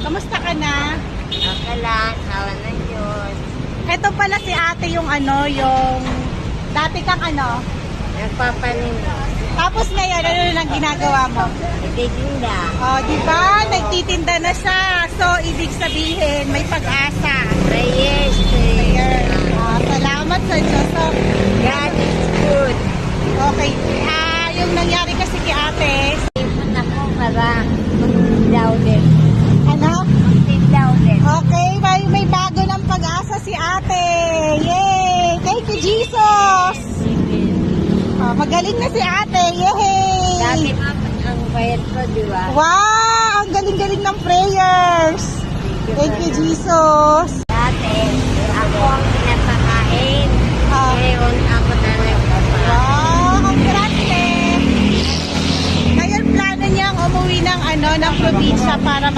Kamusta ka na? Okay lang, awan ng Diyos. Ito pala si ate yung yung dati kang Nagpapanin. Tapos ngayon, ano lang ginagawa mo? Nagtitinda. Oh, di ba? Nagtitinda na siya. So, ibig sabihin, may pag-asa. Prayers. Ayan. Salamat sa Diyos. So, God is good. okay. Yung nangyari kasi kay ate, Ipon ako para magtinda ulit. ano? Magtinda ulit. Okay, may bago ng pag-asa si ate. Yay! Thank you, Jesus! Magaling na si ate. Dati Yay! nga ang bayad ko, di ba? Wow! Ang galing-galing ng prayers. Thank you, Jesus. Dati, ako ang pinapakain. Ah. Ngayon, ako na nagpapakain. Wow! Congrats, Ngayon, plano niyang umuwi ng probinsya para